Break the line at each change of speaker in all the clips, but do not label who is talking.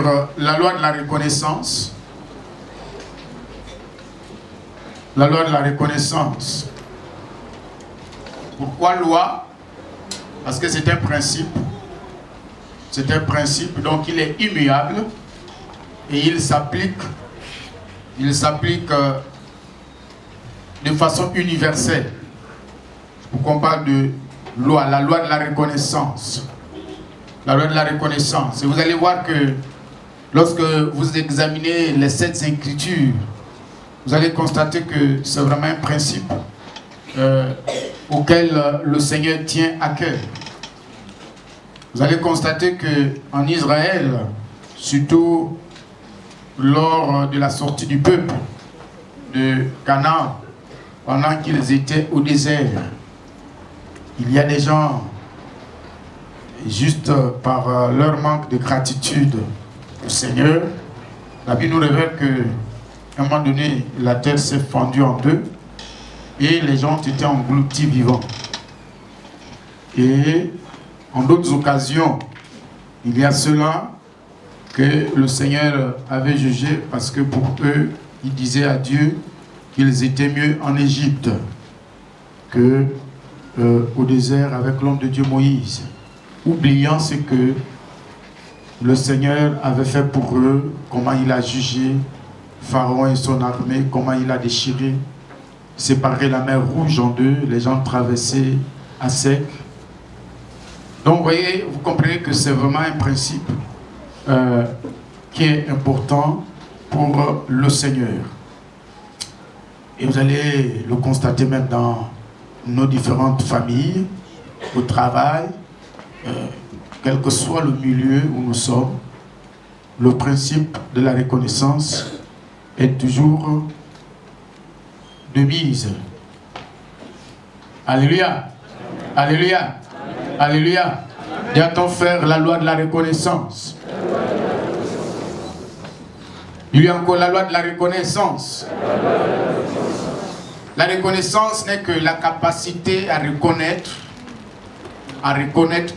sur la loi de la reconnaissance. La loi de la reconnaissance. Pourquoi loi? Parce que c'est un principe. C'est un principe, donc il est immuable et il s'applique de façon universelle. Pourquoi on parle de loi, la loi de la reconnaissance. La loi de la reconnaissance. Et vous allez voir que lorsque vous examinez les 7 Écritures, vous allez constater que c'est vraiment un principe auquel le Seigneur tient à cœur. Vous allez constater qu'en Israël, surtout lors de la sortie du peuple de Canaan, pendant qu'ils étaient au désert, il y a des gens, juste par leur manque de gratitude au Seigneur, la Bible nous révèle qu'à un moment donné, la terre s'est fendue en deux et les gens ont été engloutis vivants. Et en d'autres occasions, il y a cela que le Seigneur avait jugé parce que pour eux, ils disaient à Dieu qu'ils étaient mieux en Égypte que au désert avec l'homme de Dieu Moïse, oubliant ce que le Seigneur avait fait pour eux, comment il a jugé Pharaon et son armée, comment il a déchiré, séparé la mer Rouge en deux, les gens traversaient à sec. Donc vous voyez, vous comprenez que c'est vraiment un principe qui est important pour le Seigneur. Et vous allez le constater même dans nos différentes familles, au travail, quel que soit le milieu où nous sommes, le principe de la reconnaissance est toujours de mise. Alléluia. Alléluia. Alléluia. Dis à ton frère la loi de la reconnaissance. Il y a encore la loi de la reconnaissance. La reconnaissance n'est que la capacité à reconnaître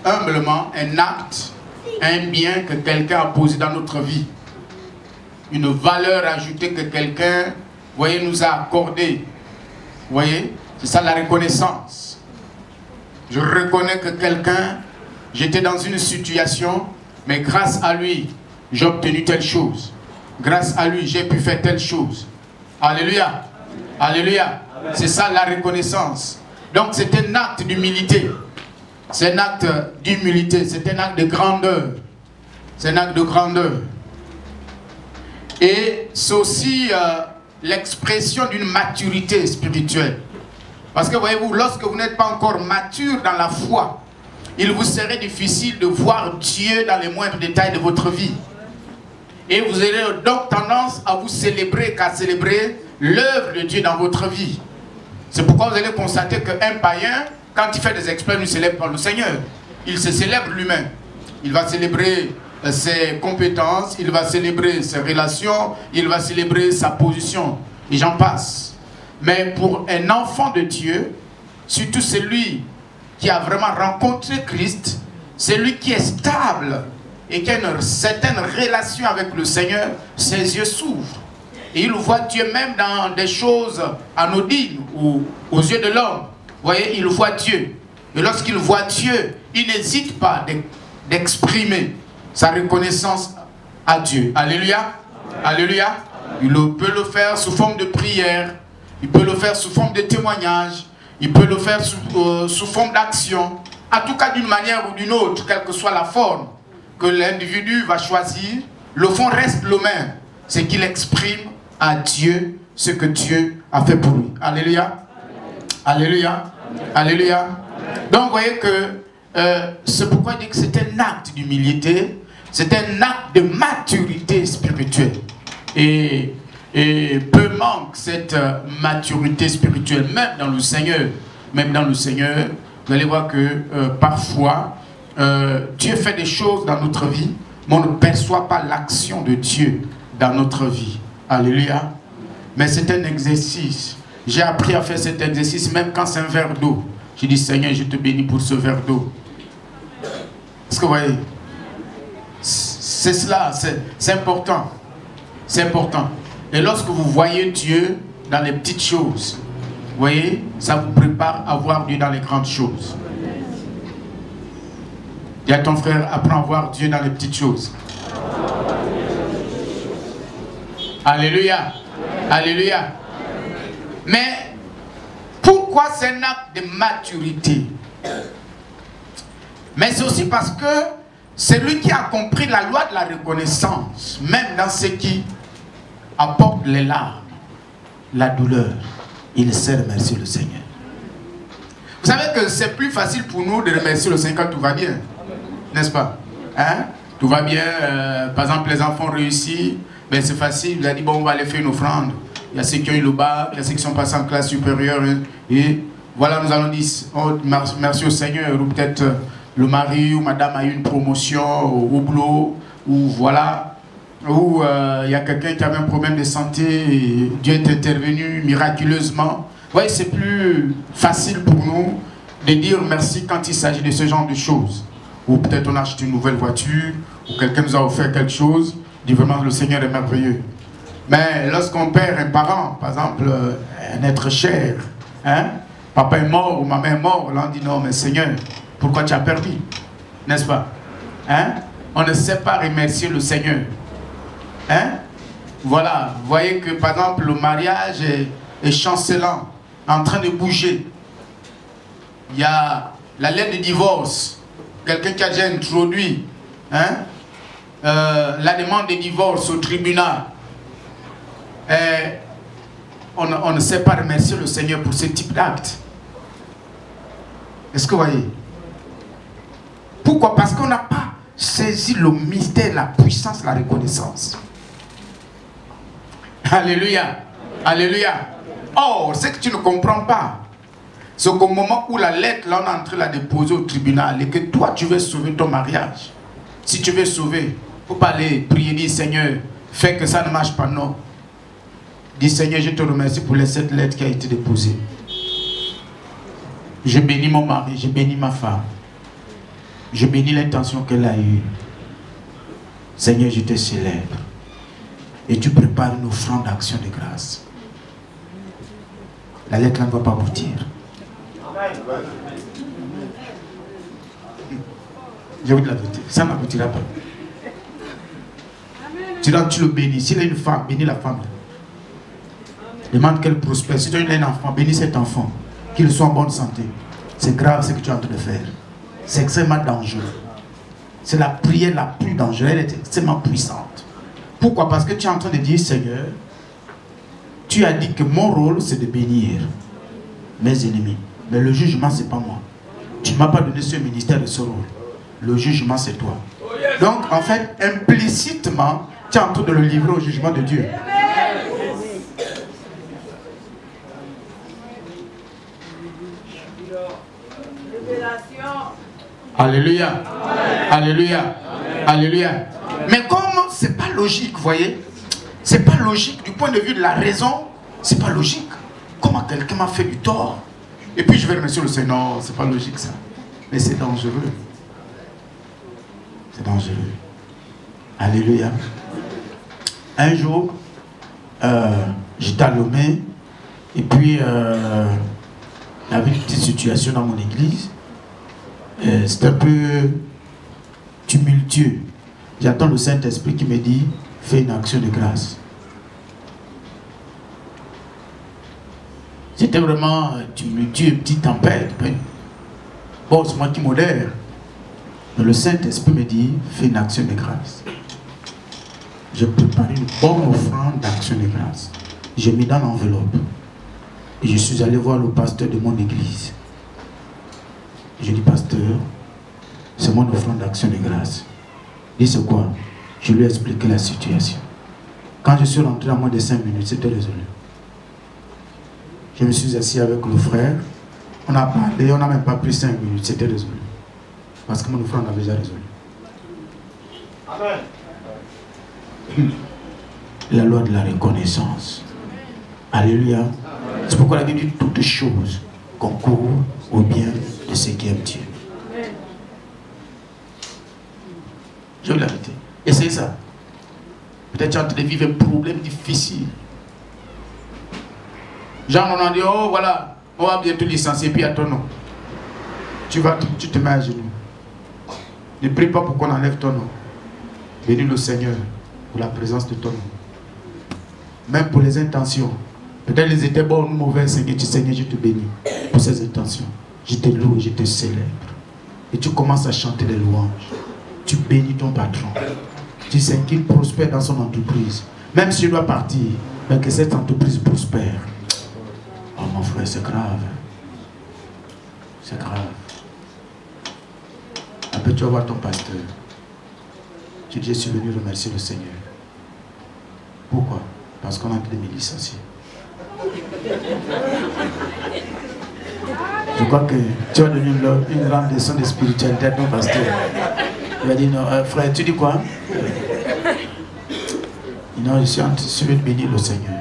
humblement un acte, un bien que quelqu'un a posé dans notre vie. Une valeur ajoutée que quelqu'un, voyez, nous a accordée. Vous voyez, c'est ça la reconnaissance. Je reconnais que quelqu'un, j'étais dans une situation, mais grâce à lui, j'ai obtenu telle chose. Grâce à lui, j'ai pu faire telle chose. Alléluia. Alléluia. C'est ça la reconnaissance. Donc c'est un acte d'humilité. C'est un acte d'humilité. C'est un acte de grandeur. C'est un acte de grandeur. Et c'est aussi l'expression d'une maturité spirituelle. Parce que voyez-vous, lorsque vous n'êtes pas encore mature dans la foi, il vous serait difficile de voir Dieu dans les moindres détails de votre vie. Et vous aurez donc tendance à vous célébrer qu'à célébrer l'œuvre de Dieu dans votre vie. C'est pourquoi vous allez constater qu'un païen, quand il fait des exploits, il ne célèbre pas le Seigneur. Il se célèbre lui-même. Il va célébrer ses compétences, il va célébrer ses relations, il va célébrer sa position. Et j'en passe. Mais pour un enfant de Dieu, surtout celui qui a vraiment rencontré Christ, celui qui est stable et qui a une certaine relation avec le Seigneur, ses yeux s'ouvrent. Et il voit Dieu même dans des choses anodines ou aux yeux de l'homme. Vous voyez, il voit Dieu. Et lorsqu'il voit Dieu, il n'hésite pas d'exprimer sa reconnaissance à Dieu. Alléluia. Alléluia. Il peut le faire sous forme de prière. Il peut le faire sous forme de témoignage. Il peut le faire sous forme d'action. En tout cas, d'une manière ou d'une autre, quelle que soit la forme que l'individu va choisir, le fond reste le même. C'est qu'il exprime à Dieu ce que Dieu a fait pour lui. Alléluia. Alléluia. Alléluia. Donc, vous voyez que c'est pourquoi il dit que c'est un acte d'humilité, c'est un acte de maturité spirituelle. Et peu manque cette maturité spirituelle, même dans le Seigneur. Même dans le Seigneur, vous allez voir que parfois, Dieu fait des choses dans notre vie, mais on ne perçoit pas l'action de Dieu dans notre vie. Alléluia. Mais c'est un exercice. J'ai appris à faire cet exercice même quand c'est un verre d'eau. J'ai dit, Seigneur, je te bénis pour ce verre d'eau. Est-ce que vous voyez? c'est cela, c'est important. C'est important. Et lorsque vous voyez Dieu dans les petites choses, vous voyez, ça vous prépare à voir Dieu dans les grandes choses. Dis à ton frère, apprends à voir Dieu dans les petites choses. Alléluia. Alléluia. Mais pourquoi c'est un acte de maturité? Mais c'est aussi parce que c'est lui qui a compris la loi de la reconnaissance, même dans ce qui apporte les larmes, la douleur. Il sait remercier le Seigneur. Vous savez que c'est plus facile pour nous de remercier le Seigneur quand tout va bien. N'est-ce pas? Hein? Tout va bien, par exemple les enfants réussissent, ben c'est facile, vous avez dit bon on va aller faire une offrande. Il y a ceux qui ont eu le bac, il y a ceux qui sont passés en classe supérieure et voilà nous allons dire oh, merci au Seigneur, ou peut-être le mari ou madame a eu une promotion au boulot, ou voilà, ou il y a quelqu'un qui avait un problème de santé et Dieu est intervenu miraculeusement. Vous voyez, c'est plus facile pour nous de dire merci quand il s'agit de ce genre de choses. Ou peut-être on a acheté une nouvelle voiture, ou quelqu'un nous a offert quelque chose, dit vraiment le Seigneur est merveilleux. Mais lorsqu'on perd un parent, par exemple un être cher, hein, papa est mort ou maman est mort, là on dit non mais Seigneur, pourquoi tu as perdu? N'est-ce pas? Hein? On ne sait pas remercier le Seigneur. Hein? Voilà, vous voyez que par exemple le mariage est chancelant, en train de bouger. Il y a la lettre de divorce. Quelqu'un qui a déjà introduit hein, la demande de divorce au tribunal. Et on ne sait pas remercier le Seigneur pour ce type d'acte. Est-ce que vous voyez? Pourquoi? Parce qu'on n'a pas saisi le mystère, la puissance, la reconnaissance. Alléluia. Alléluia. Or, ce que tu ne comprends pas, c'est qu'au moment où la lettre, là, on est en train de la déposer au tribunal et que toi, tu veux sauver ton mariage. Si tu veux sauver, il ne faut pas aller prier, dire Seigneur, fais que ça ne marche pas, non. Dis Seigneur, je te remercie pour cette lettre qui a été déposée. Je bénis mon mari, je bénis ma femme. Je bénis l'intention qu'elle a eue. Seigneur, je te célèbre. Et tu prépares une offrande d'action de grâce. La lettre là ne va pas aboutir. Je vous dis la vérité, ça n'aboutira pas. Tu le bénis. S'il a une femme, bénis la femme. Demande qu'elle prospère. Si tu as un enfant, bénis cet enfant. Qu'il soit en bonne santé. C'est grave ce que tu es en train de faire. C'est extrêmement dangereux. C'est la prière la plus dangereuse. Elle est extrêmement puissante. Pourquoi? Parce que tu es en train de dire, Seigneur, tu as dit que mon rôle, c'est de bénir mes ennemis. Mais le jugement, ce n'est pas moi. Tu ne m'as pas donné ce ministère et ce rôle. Le jugement, c'est toi. Donc, en fait, implicitement, tu es en train de le livrer au jugement de Dieu. Alléluia. Alléluia. Alléluia. Mais comme c'est pas logique, vous voyez, c'est pas logique du point de vue de la raison, c'est pas logique. Comment quelqu'un m'a fait du tort et puis je vais remercier le Seigneur? Non, c'est pas logique ça. Mais c'est dangereux. C'est dangereux. Alléluia. Un jour, j'étais à Lomé et puis il y avait une petite situation dans mon église. C'est un peu tumultueux. J'attends le Saint-Esprit qui me dit fais une action de grâce. C'était vraiment tumultueux, une petite tempête. Bon, c'est moi qui modère. Mais le Saint-Esprit me dit fais une action de grâce. J'ai préparé une bonne offrande d'action de grâce. J'ai mis dans l'enveloppe. Et je suis allé voir le pasteur de mon église. Je dis, pasteur, c'est mon offrande d'action de grâce. Il dit, c'est quoi? Je lui ai expliqué la situation. Quand je suis rentré en moins de 5 minutes, c'était résolu. Je me suis assis avec le frère. On a parlé, on n'a même pas pris 5 minutes, c'était résolu. Parce que mon offrande avait déjà résolu. Amen. La loi de la reconnaissance. Alléluia. C'est pourquoi la Bible dit toutes choses concourent au bien de ceux qui aiment Dieu. Je vous l'ai dit. Et C'est ça. Peut-être tu es en train de vivre un problème difficile. Genre, on a dit, oh voilà, on va bientôt licencier, puis à ton nom. Tu te mets à genoux. Ne prie pas pour qu'on enlève ton nom. Bénis le Seigneur pour la présence de ton nom. Même pour les intentions. Peut-être ils étaient bons ou mauvais, Seigneur, je te bénis pour ces intentions. Je te loue, je te célèbre. Et tu commences à chanter des louanges. Tu bénis ton patron. Tu sais qu'il prospère dans son entreprise. Même s'il doit partir, mais que cette entreprise prospère. Oh mon frère, c'est grave. C'est grave. Après tu vas voir ton pasteur. Tu dis, je suis venu remercier le Seigneur. Pourquoi? Parce qu'on a envie de me licencier. Je crois que tu as donné une grande leçon de spiritualité à ton pasteur. Il va dire, non, frère, tu dis quoi? Non, je suis venu bénir le Seigneur.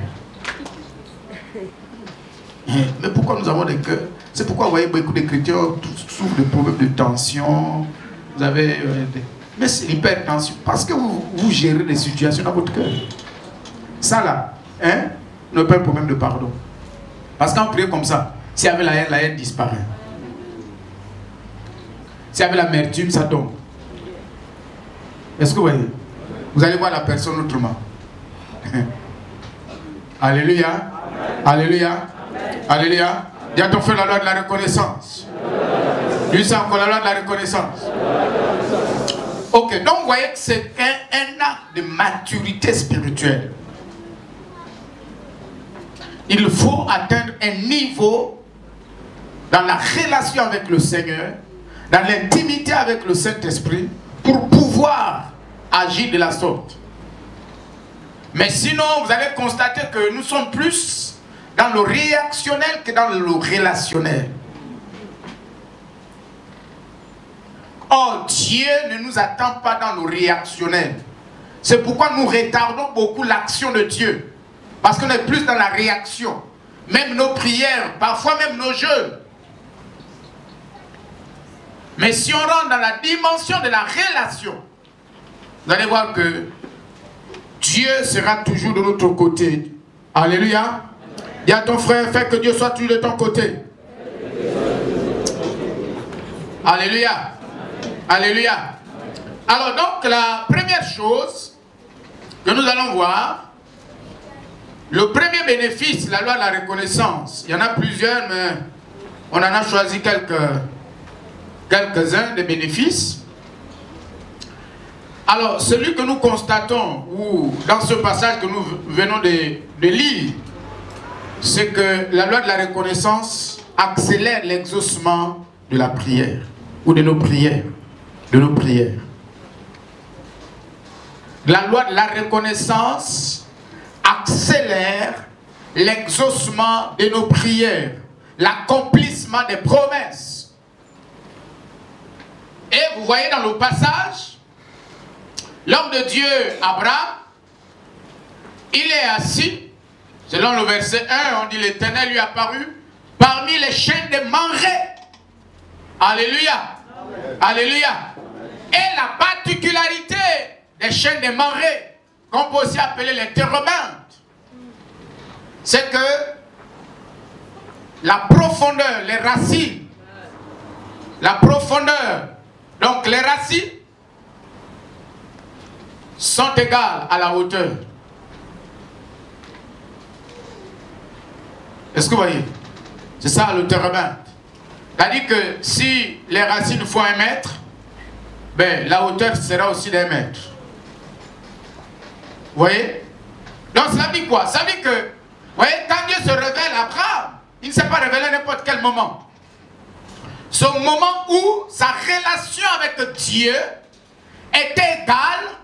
Mais pourquoi nous avons des cœurs? C'est pourquoi vous voyez beaucoup de chrétiens souffrent de problèmes de tension. Vous avez mais c'est l'hypertension. Parce que vous gérez des situations dans votre cœur. Ça là, hein, n'est pas un problème de pardon. Parce qu'en priant comme ça, s'il y avait la haine disparaît. S'il y avait l'amertume, ça tombe. Est-ce que vous voyez? Vous allez voir la personne autrement. Alléluia. Alléluia. Alléluia. Dis à ton frère la loi de la reconnaissance. Dis ça encore, la loi de la reconnaissance. Ok, donc vous voyez que c'est un acte de maturité spirituelle. Il faut atteindre un niveau dans la relation avec le Seigneur, dans l'intimité avec le Saint-Esprit, pour pouvoir agir de la sorte. Mais sinon, vous allez constater que nous sommes plus dans le réactionnel que dans le relationnel. Or, Dieu ne nous attend pas dans le réactionnel. C'est pourquoi nous retardons beaucoup l'action de Dieu. Parce qu'on est plus dans la réaction. Même nos prières, parfois même nos jeûnes. Mais si on rentre dans la dimension de la relation, vous allez voir que Dieu sera toujours de notre côté. Alléluia. Dis à ton frère, fais que Dieu soit toujours de ton côté. Alléluia. Alléluia. Alors donc la première chose que nous allons voir, le premier bénéfice, la loi de la reconnaissance. Il y en a plusieurs, mais on en a choisi quelques-uns des bénéfices. Alors, celui que nous constatons, ou dans ce passage que nous venons de lire, c'est que la loi de la reconnaissance accélère l'exaucement de la prière, ou de nos prières. La loi de la reconnaissance accélère l'exaucement de nos prières, l'accomplissement des promesses. Et vous voyez dans le passage, l'homme de Dieu, Abraham, il est assis, selon le verset 1, on dit l'Éternel lui apparut parmi les chaînes de Mamré. Alléluia. Alléluia. Et la particularité des chaînes de Mamré, qu'on peut aussi appeler les térébintes, c'est que la profondeur, les racines, la profondeur, donc les racines sont égales à la hauteur. Est-ce que vous voyez? C'est ça le térébinthe. C'est-à-dire que si les racines font 1 mètre, ben, la hauteur sera aussi d'1 mètre. Vous voyez? Donc ça veut dire quoi? Ça veut dire que, vous voyez, quand Dieu se révèle à Abraham, il ne s'est pas révélé à n'importe quel moment. C'est au moment où sa relation avec Dieu était égale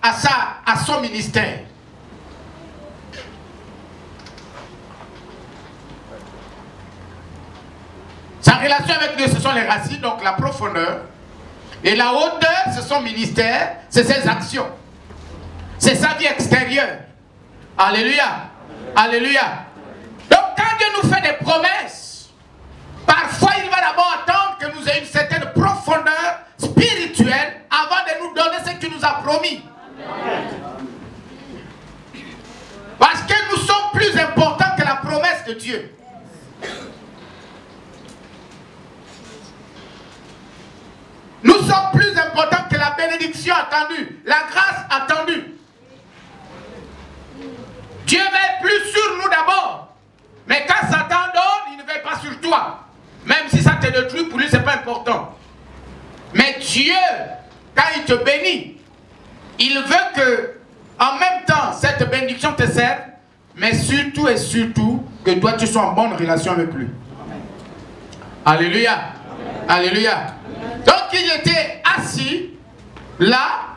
à son ministère. Sa relation avec Dieu, ce sont les racines, donc la profondeur. Et la hauteur, c'est son ministère, c'est ses actions. C'est sa vie extérieure. Alléluia. Alléluia. Donc quand Dieu nous fait des promesses, parfois il va d'abord attendre que nous ayons une certaine profondeur spirituelle avant de nous donner ce qu'il nous a promis. plus importants que la promesse de Dieu. Nous sommes plus importants que la bénédiction attendue, la grâce attendue. Dieu veille plus sur nous d'abord. Mais quand Satan donne, il ne veille pas sur toi. Même si ça te détruit, pour lui, ce n'est pas important. Mais Dieu, quand il te bénit, il veut que, en même temps, cette bénédiction te serve, mais surtout et surtout, que toi, tu sois en bonne relation avec lui. Alléluia. Alléluia. Donc, il était assis là.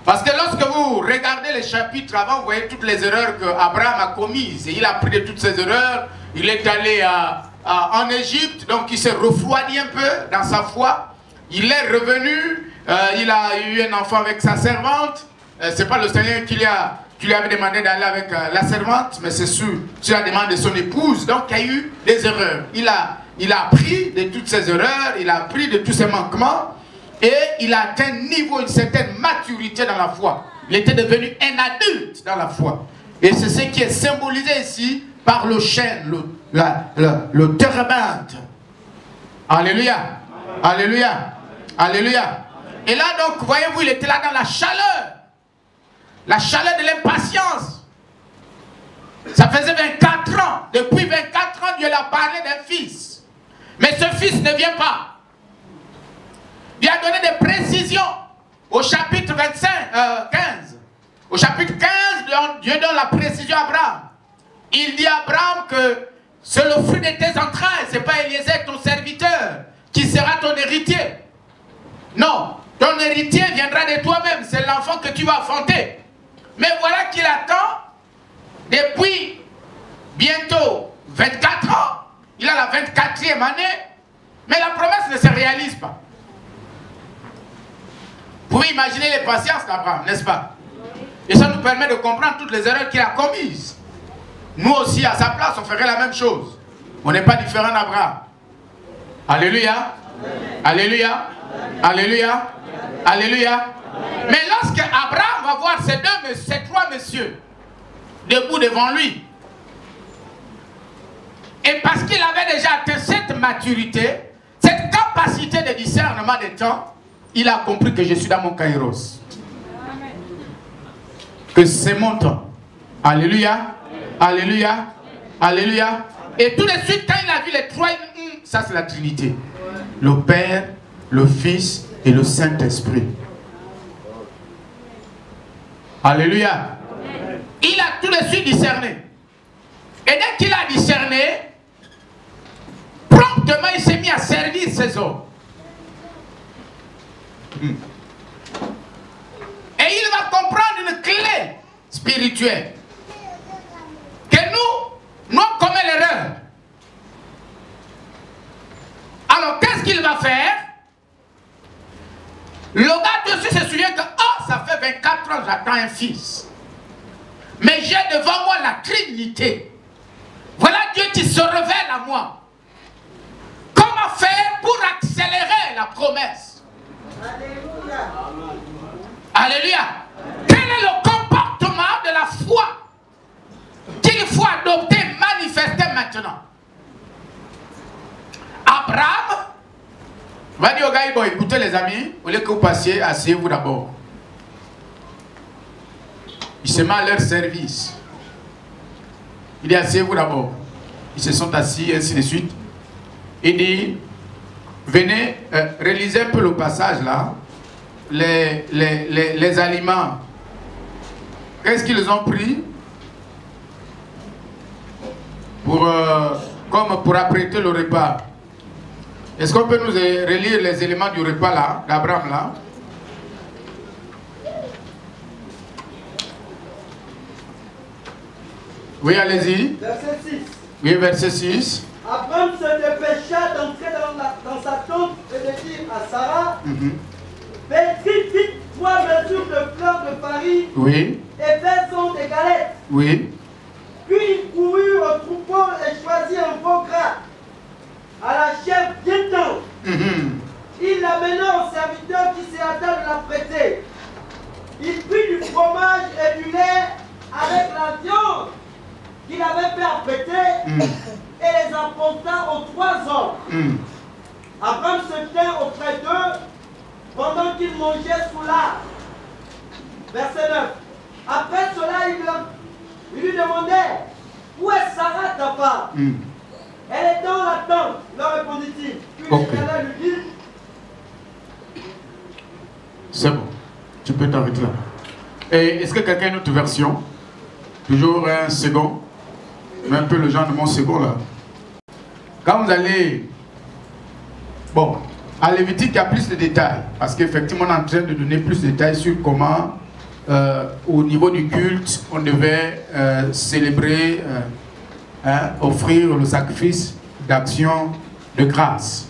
Parce que lorsque vous regardez les chapitres avant, vous voyez toutes les erreurs qu'Abraham a commises. Et il a appris de toutes ces erreurs. Il est allé en Égypte, donc il s'est refroidi un peu dans sa foi. Il est revenu, il a eu un enfant avec sa servante. C'est pas le Seigneur qui lui avait demandé d'aller avec la servante, mais c'est sur la demande de son épouse. Donc il y a eu des erreurs. Il a appris de toutes ces erreurs, il a appris de tous ces manquements. Et il a atteint un niveau, une certaine maturité dans la foi. Il était devenu un adulte dans la foi. Et c'est ce qui est symbolisé ici par le chêne, le térébinthe. Alléluia. Alléluia. Alléluia. Et là donc, voyez-vous, il était là dans la chaleur. La chaleur de l'impatience. Ça faisait 24 ans. Depuis 24 ans, Dieu lui a parlé d'un fils. Mais ce fils ne vient pas. Il a donné des précisions au chapitre 15. Au chapitre 15, Dieu donne la précision à Abraham. Il dit à Abraham que c'est le fruit de tes entrailles, ce n'est pas Eliezer, ton serviteur, qui sera ton héritier. Non, ton héritier viendra de toi-même, c'est l'enfant que tu vas enfanter. Mais voilà qu'il attend depuis bientôt 24 ans. Il a la 24e année, mais la promesse ne se réalise pas. Vous pouvez imaginer les patiences d'Abraham, n'est-ce pas? Et ça nous permet de comprendre toutes les erreurs qu'il a commises. Nous aussi, à sa place, on ferait la même chose. On n'est pas différent d'Abraham. Alléluia. Alléluia. Alléluia. Alléluia. Mais lorsque Abraham va voir ces trois messieurs debout devant lui, et parce qu'il avait déjà atteint cette maturité, cette capacité de discernement des temps, il a compris que je suis dans mon kairos. Que c'est mon temps. Alléluia. Alléluia. Alléluia. Et tout de suite, quand il a vu les trois, ça c'est la Trinité. Le Père, le Fils et le Saint-Esprit. Alléluia. Il a tout de suite discerné. Et dès qu'il a discerné, promptement il s'est mis à servir ces hommes. Et il va comprendre une clé spirituelle. Que nous commettons l'erreur. Alors qu'est-ce qu'il va faire? Le gars dessus se souvient que ça fait 24 ans j'attends un fils. Mais j'ai devant moi la Trinité. Voilà Dieu qui se révèle à moi. Comment faire pour accélérer la promesse? Alléluia. Alléluia. Quel est le comportement de la foi qu'il faut adopter, manifester maintenant? Abraham va dire au gars, bon, écoutez les amis, au lieu que vous passiez, asseyez-vous d'abord. Il se met à leur service. Il dit, asseyez-vous d'abord. Ils se sont assis, ainsi de suite. Il dit, venez, réalisez un peu le passage là. Les aliments. Qu'est-ce qu'ils ont pris comme pour apprêter le repas? Est-ce qu'on peut nous relire les éléments du repas là, d'Abraham là? Oui, allez-y.
Verset 6.
Oui, verset 6.
Abraham se dépêcha d'entrer dans sa tente et de dire à Sarah, pétris vite 3 mesures de fleur de farine,
oui,
et faisons des galettes.
Oui.
Puis il courut au troupeau et choisit un veau gras, à la chèvre bien tendre. Il l'amena au serviteur qui s'est hâta de l'apprêter. Il prit du fromage et du lait avec la viande fait apprêter et les apporta aux 3 hommes. Abraham se tint auprès d'eux pendant qu'ils mangeaient sous l'arbre. Verset 9. Après cela, il lui demandait, où est Sarah ta femme? Elle est dans la tente, leur répondit-il. Puis Israël lui dit,
c'est bon, tu peux t'arrêter là. Et est-ce que quelqu'un a une autre version? Toujours un second. Mais un peu le genre de mon second là. Quand vous allez... Bon, à Lévitique, il y a plus de détails. Parce qu'effectivement, on est en train de donner plus de détails sur comment, au niveau du culte, on devait célébrer, offrir le sacrifice d'action de grâce.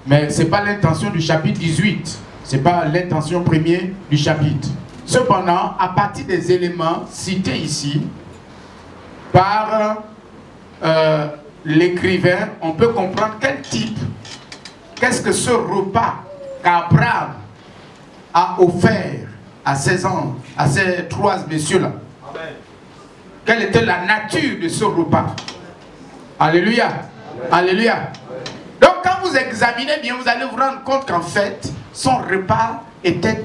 Mais ce n'est pas l'intention du chapitre 18. Ce n'est pas l'intention première du chapitre. Cependant, à partir des éléments cités ici, par l'écrivain, on peut comprendre quel type, qu'est-ce que ce repas qu'Abraham a offert à ces hommes, à ces 3 messieurs-là. Quelle était la nature de ce repas? Alléluia. Alléluia. Donc quand vous examinez bien, vous allez vous rendre compte qu'en fait, son repas était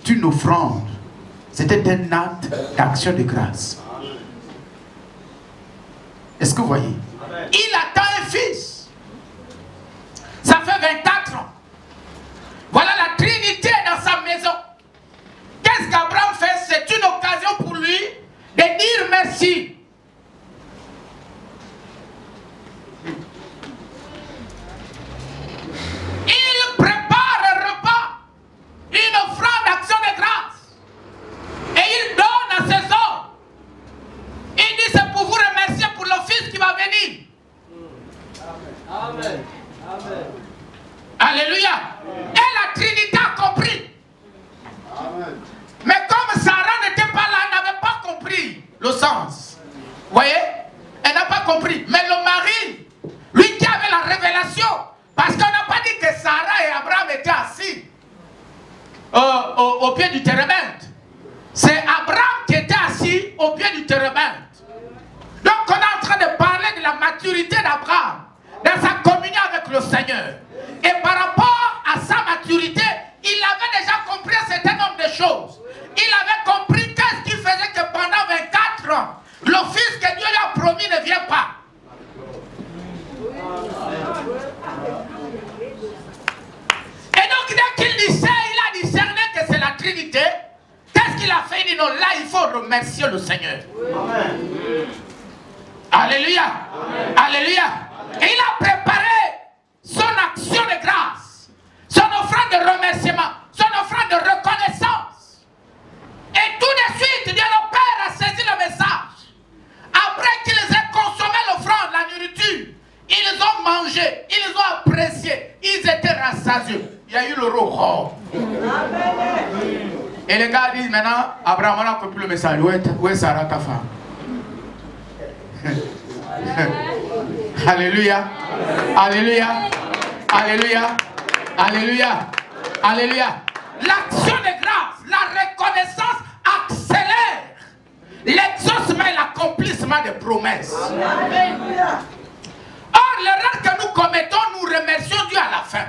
une offrande. C'était un acte d'action de grâce. Est-ce que vous voyez? Il attend un fils. Ça fait 24 ans. Voilà la Trinité dans sa maison. Qu'est-ce qu'Abraham fait? C'est une occasion pour lui de dire merci. Il prépare un repas, une offrande d'action de grâce. Et il donne à ses hommes. Il dit, c'est pour vous remercier pour le fils qui va venir.
Amen. Amen.
Alléluia. Et la Trinité a compris.
Amen.
Mais comme Sarah n'était pas là, elle n'avait pas compris le sens. Vous voyez? Elle n'a pas compris. Mais le mari, lui qui avait la révélation, parce qu'on n'a pas dit que Sarah et Abraham étaient assis au pied du térébinthe. C'est Abraham qui était assis au pied du térébinthe. Donc on est en train de parler de la maturité d'Abraham dans sa communion avec le Seigneur. Et par rapport à sa maturité, il avait déjà compris un certain nombre de choses. Il avait compris qu'est-ce qui faisait que pendant 24 ans, le fils que Dieu lui a promis ne vient pas. Et donc dès qu'il disait, il a discerné que c'est la Trinité. Qu'est-ce qu'il a fait? Il dit non, là il faut remercier le Seigneur. Amen. Alléluia. Amen. Alléluia. Et il a préparé son action de grâce, son offrande de remerciement, son offrande de reconnaissance. Et tout de suite, Dieu le Père a saisi le message. Après qu'ils aient consommé l'offrande, la nourriture, ils ont mangé, ils ont apprécié, ils étaient rassasiés. Il y a eu le roho. Et les gars disent maintenant, Abraham, on n'a compris le message. Où est Sarah, ta femme? Alléluia. Alléluia. Alléluia. Alléluia. Alléluia. L'action de grâce, la reconnaissance accélère l'exaucement et l'accomplissement des promesses. Alléluia. Or, l'erreur que nous commettons, nous remercions Dieu à la fin.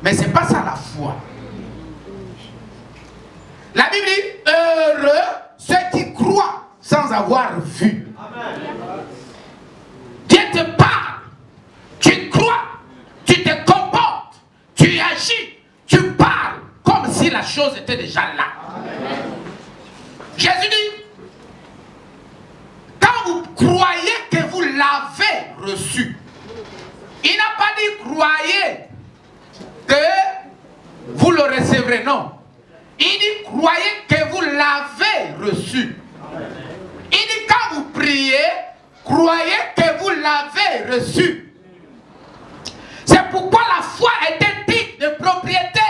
Mais ce n'est pas ça la foi. La Bible dit, heureux ceux qui croient sans avoir vu. Amen. Dieu te parle, tu crois, tu te comportes, tu agis, tu parles comme si la chose était déjà là. Amen. Jésus dit, quand vous croyez que vous l'avez reçu, il n'a pas dit croyez que vous le recevrez, non. Il dit croyez que vous l'avez reçu. Il dit quand vous priez, croyez que vous l'avez reçu. C'est pourquoi la foi est un titre de propriété.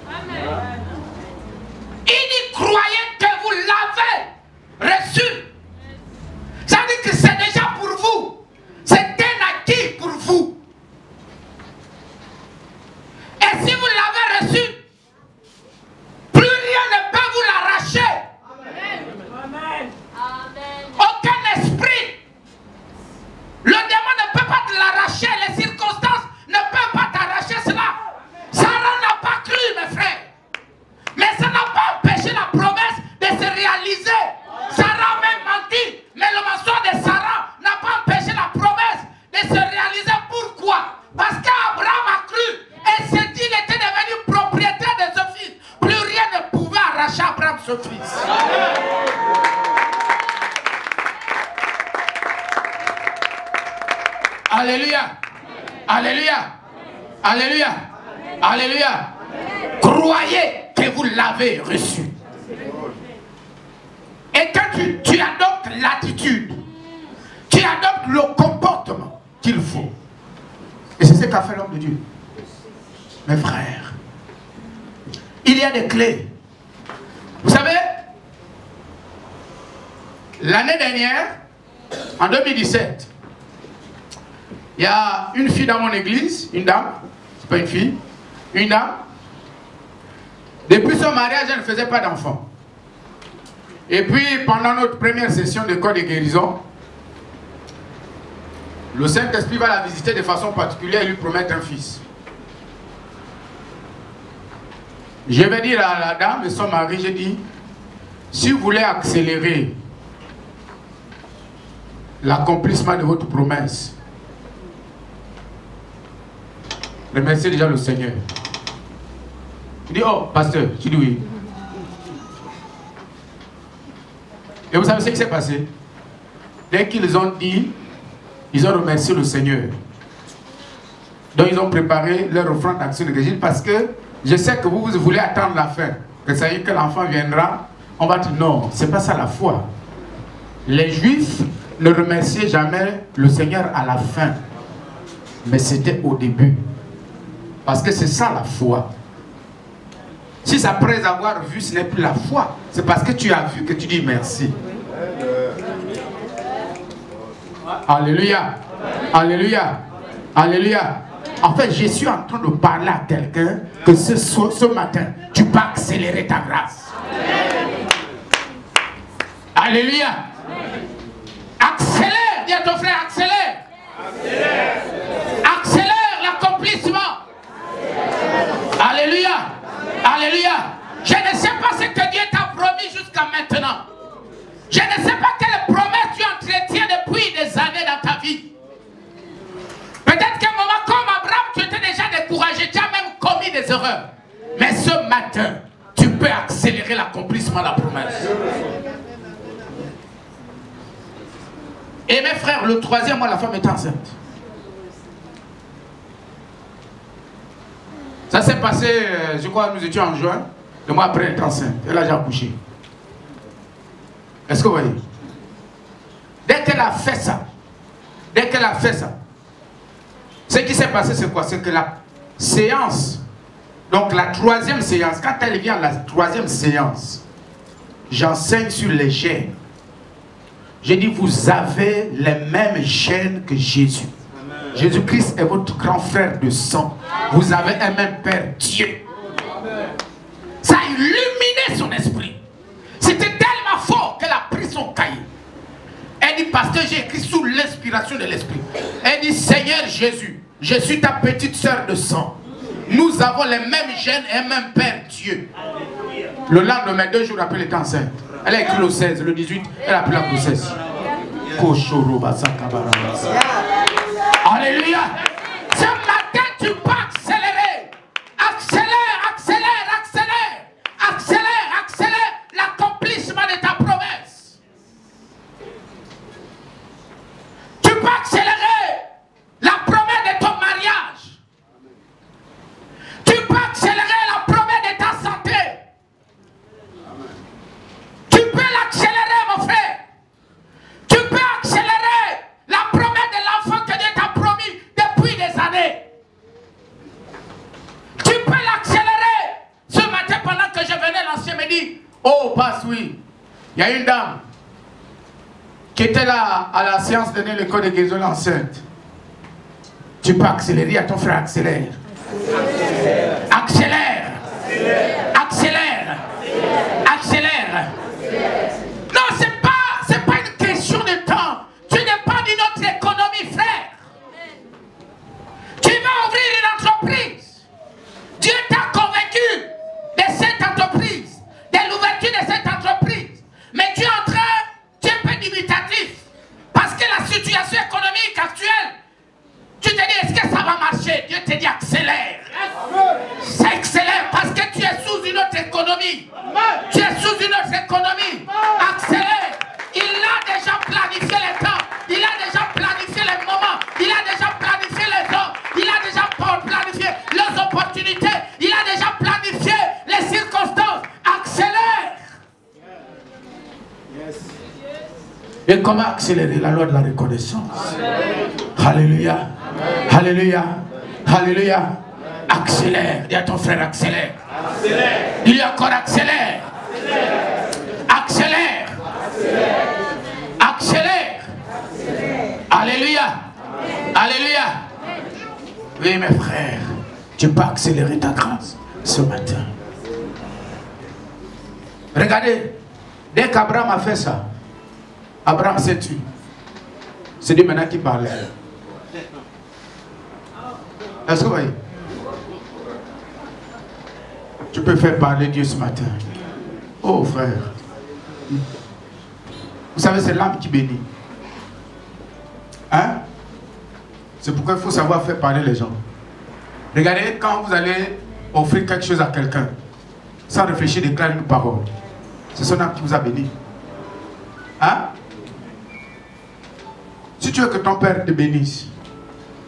Amen. Il dit croyez que vous l'avez reçu. Ça veut dire que c'est déjà pour vous. C'est un acquis pour vous. Et si vous l'avez reçu, plus rien ne peut vous l'arracher. Alléluia. Alléluia. Alléluia. Alléluia. Croyez que vous l'avez reçu. Et quand tu adoptes l'attitude, tu adoptes le comportement qu'il faut. Et c'est ce qu'a fait l'homme de Dieu. Mes frères, il y a des clés. Vous savez, l'année dernière, en 2017, il y a une fille dans mon église, une dame, c'est pas une fille, une dame. Depuis son mariage, elle ne faisait pas d'enfant. Et puis, pendant notre première session de corps de guérison, le Saint-Esprit va la visiter de façon particulière et lui promettre un fils. Je vais dire à la dame et son mari, j'ai dit, si vous voulez accélérer l'accomplissement de votre promesse, remerciez déjà le Seigneur. Je dis, oh, pasteur, je dis oui. Et vous savez ce qui s'est passé? Dès qu'ils ont dit, ils ont remercié le Seigneur. Donc ils ont préparé leur offrande d'action de grâce. Parce que je sais que vous voulez attendre la fin. Que ça y est, que l'enfant viendra. On va dire non, c'est pas ça la foi. Les Juifs ne remerciaient jamais le Seigneur à la fin. Mais c'était au début. Parce que c'est ça la foi. Si après avoir vu, ce n'est plus la foi. C'est parce que tu as vu que tu dis merci. Alléluia. Alléluia. Alléluia. En fait, je suis en train de parler à quelqu'un que ce matin, tu peux accélérer ta grâce. Alléluia. Accélère. Dis à ton frère, accélère. Accélère l'accomplissement. Alléluia. Alléluia. Je ne sais pas ce que Dieu t'a promis jusqu'à maintenant. Je ne sais pas quelle promesse tu entretiens depuis des années dans ta vie. Peut-être qu'à un moment comme Abraham, tu étais déjà découragé, tu as même commis des erreurs. Mais ce matin, tu peux accélérer l'accomplissement de la promesse. Et mes frères, le troisième mois, la femme est enceinte. Ça s'est passé, je crois, nous étions en juin. Le mois après, elle est enceinte. Elle a déjà accouché. Est-ce que vous voyez? Dès qu'elle a fait ça, ce qui s'est passé, c'est quoi? C'est que la séance, donc la troisième séance, quand elle vient à la troisième séance, j'enseigne sur les gènes. J'ai dit, vous avez les mêmes gènes que Jésus. Jésus-Christ est votre grand frère de sang. Vous avez un même Père, Dieu. Ça a illuminé son esprit. C'était tellement fort qu'elle a pris son cahier. Elle dit, pasteur, j'ai écrit sous l'inspiration de l'esprit. Elle dit, Seigneur Jésus, je suis ta petite sœur de sang. Nous avons les mêmes gènes et un même Père, Dieu. Le lendemain, 2 jours après, elle est enceinte. Elle a écrit le 16, le 18, elle a pris la grossesse. Alléluia. Ce matin, tu peux accélérer. Accélère, accélère, accélère. Accélère, accélère l'accomplissement de ta promesse. Tu peux accélérer la promesse de ton mariage. Tu peux accélérer la promesse de ta santé. Tu peux l'accélérer, mon frère. Tu peux accélérer la promesse de l'enfant que Dieu t'a promis depuis des années. Tu peux l'accélérer. Ce matin, pendant que je venais, l'ancien me dit, oh, passe, oui. Il y a une dame qui était là à la séance de l'école de guérison enceinte. Tu peux accélérer à ton frère, accélère. Accélère. Accélère. Accélère. Non, c'est pas une question de temps. Tu n'es pas d'une autre économie, frère. Tu vas ouvrir une entreprise. Dieu t'a convaincu de cette entreprise, de l'ouverture de cette entreprise. Mais tu es en train, tu es un peu dubitatif. Parce que la situation économique actuelle, tu te dis, est-ce que ça va marcher? Dieu te dit, accélère. Et comment accélérer la loi de la reconnaissance? Alléluia. Alléluia. Alléluia. Accélère. Dis à ton frère, accélère. Il y a encore accélère. Accélère. Accélère. Alléluia. Alléluia. Oui, mes frères, tu peux accélérer ta grâce ce matin. Regardez, dès qu'Abraham a fait ça, Abraham s'est tué. C'est Dieu maintenant qui parlait. Est-ce que vous voyez? Tu peux faire parler Dieu ce matin. Oh frère. Vous savez, c'est l'âme qui bénit. Hein? C'est pourquoi il faut savoir faire parler les gens. Regardez, quand vous allez offrir quelque chose à quelqu'un, sans réfléchir, déclarer une parole. C'est son âme qui vous a béni. Hein? Si tu veux que ton père te bénisse,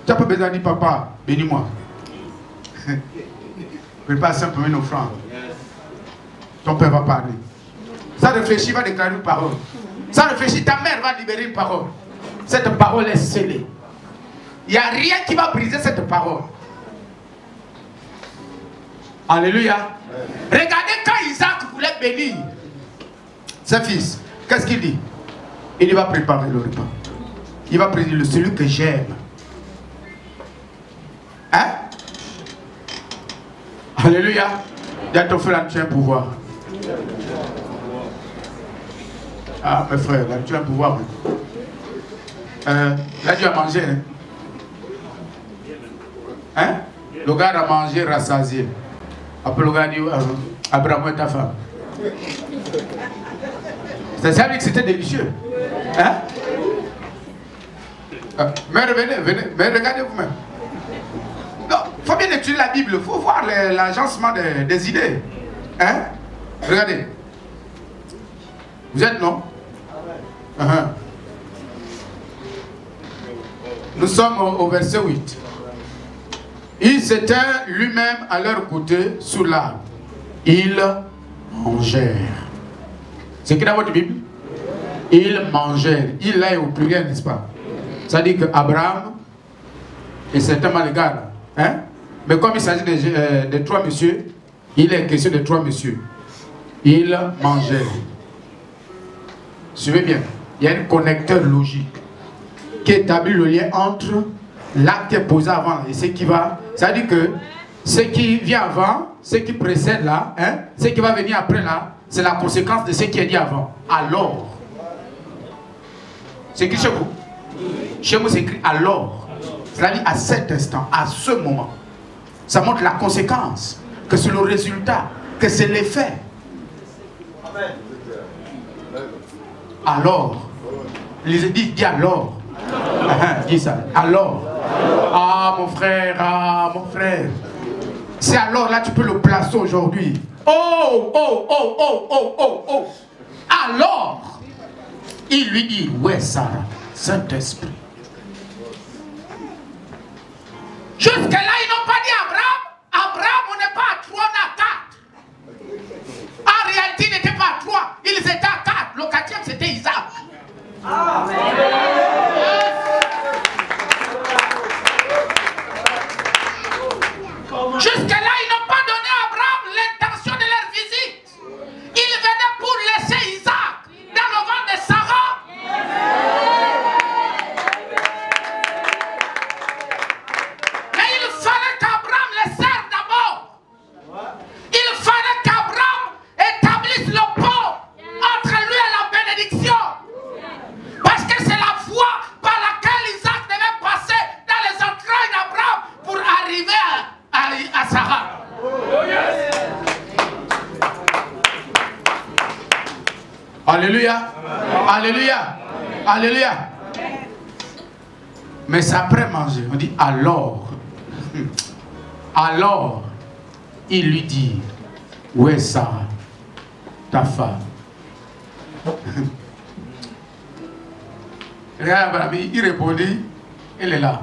tu n'as pas besoin de dire, papa, bénis-moi. Prépare simplement une offrande. Ton père va parler. Sans réfléchir, va déclarer une parole. Sans réfléchir, ta mère va libérer une parole. Cette parole est scellée. Il n'y a rien qui va briser cette parole. Alléluia. Regardez quand Isaac voulait bénir ses fils. Qu'est-ce qu'il dit? Il va préparer le repas. Il va préparer celui que j'aime. Hein? Alléluia. Dis à ton frère, tu as un pouvoir. Ah, mes frères, là, tu as un pouvoir. Là, tu as mangé. Hein? Le gars a mangé, rassasié. Après, le gars dit, Abraham est ta femme. C'est ça que c'était délicieux. Hein? Mais revenez, venez, mais regardez vous-même. Non, il faut bien étudier la Bible, il faut voir l'agencement des idées. Hein? Regardez. Vous êtes non? Nous sommes au verset 8. Il s'était lui-même à leur côté sous l'arbre. Ils mangèrent. C'est écrit dans votre Bible? Ils mangèrent. Il est au pluriel, n'est-ce pas? Ça dit que Abraham et certainement les gars, hein? Mais comme il s'agit de trois messieurs, il est question de trois messieurs. Ils mangèrent. Suivez bien. Il y a un connecteur logique qui établit le lien entre l'acte posé avant et ce qui va. Ça veut dire que ce qui vient avant, ce qui précède là, hein, ce qui va venir après là, c'est la conséquence de ce qui est dit avant. Alors. C'est écrit chez vous? Chez vous, c'est écrit alors. C'est-à-dire à cet instant, à ce moment. Ça montre la conséquence, que c'est le résultat, que c'est l'effet. Alors. Il dit alors. Dis ça. Alors. Ah mon frère. C'est alors là tu peux le placer aujourd'hui. Oh. Alors. Il lui dit, ouais Sarah, Saint-Esprit. Jusque-là, ils n'ont pas dit Abraham. Abraham, on n'est pas à 3, on est à 4. En réalité, ils n'étaient pas à 3, ils étaient à 4. Le 4e, c'était Isaac. Amen. Jusque-là, ils n'ont pas donné à Abraham l'intention de leur visite. Ils venaient pour laisser Isaac dans le ventre de Sarah. Mais il fallait qu'Abraham les serve d'abord. Il fallait qu'Abraham établisse le pont entre lui et la bénédiction. Parce que c'est la voie par laquelle Isaac devait passer dans les entrailles d'Abraham pour arriver à Sarah. Alléluia. Alléluia. Alléluia. Mais c'est après manger. On dit alors. Alors, il lui dit, où est Sarah, ta femme? Regarde Abraham, il répondit, elle est là,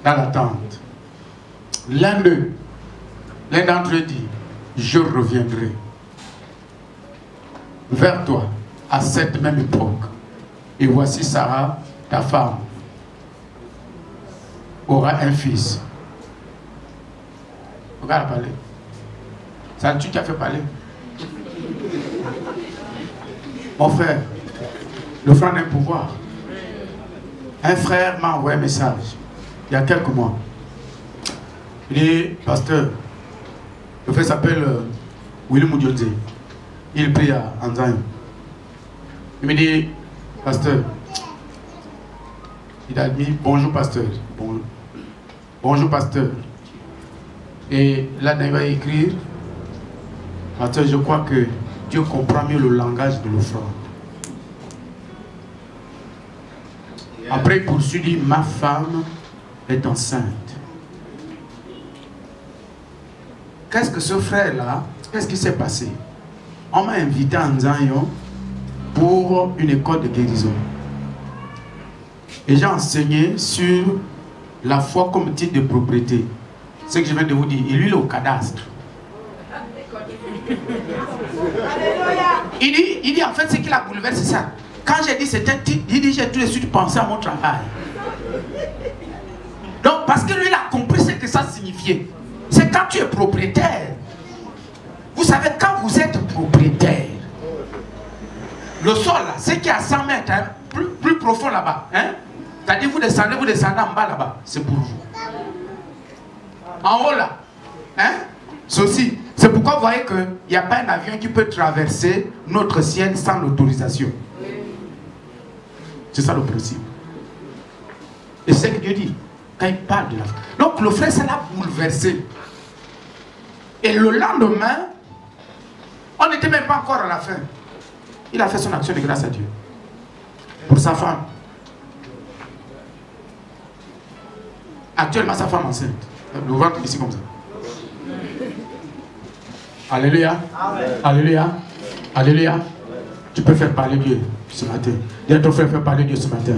dans la tente. L'un d'entre eux dit, je reviendrai vers toi à cette même époque. Et voici Sarah, ta femme, aura un fils. Regarde parler. Ça, tu t'as fait parler. Mon frère, l'offrande a un pouvoir. Un frère m'a envoyé un message il y a quelques mois. Il dit, pasteur, le frère s'appelle William Moudionze. Il prie à Anzan. Il me dit, pasteur, il a dit bonjour pasteur. Bonjour pasteur. Et là, il va écrire, pasteur, je crois que Dieu comprend mieux le langage de l'offrande. Après, il poursuit, dit, ma femme est enceinte. Qu'est-ce que ce frère-là, qu'est-ce qui s'est passé? On m'a invité à Nzanyo pour une école de guérison. Et j'ai enseigné sur la foi comme titre de propriété. Ce que je viens de vous dire. Et lui, il est au cadastre. Il dit en fait, ce qui l'a bouleversé, c'est ça. Quand j'ai dit c'était un titre, il dit j'ai tout de suite pensé à mon travail. Donc, parce que lui, il a compris ce que ça signifiait. C'est quand tu es propriétaire. Vous savez, quand vous êtes propriétaire, le sol, là, ce qui est à 100 mètres, hein, plus profond là-bas, hein, c'est-à-dire vous descendez en bas là-bas, c'est pour vous. En haut là, hein, ceci. C'est pourquoi vous voyez qu'il n'y a pas un avion qui peut traverser notre ciel sans l'autorisation. C'est ça le principe. Et c'est ce que Dieu dit quand il parle de la foi. Donc le frère, ça l'a bouleversé. Et le lendemain, on n'était même pas encore à la fin. Il a fait son action de grâce à Dieu. Pour sa femme. Actuellement, sa femme enceinte. Le ventre ici comme ça. Alléluia. Amen. Alléluia. Alléluia. Tu peux faire parler Dieu ce matin. Dis à ton frère, faire parler Dieu ce matin.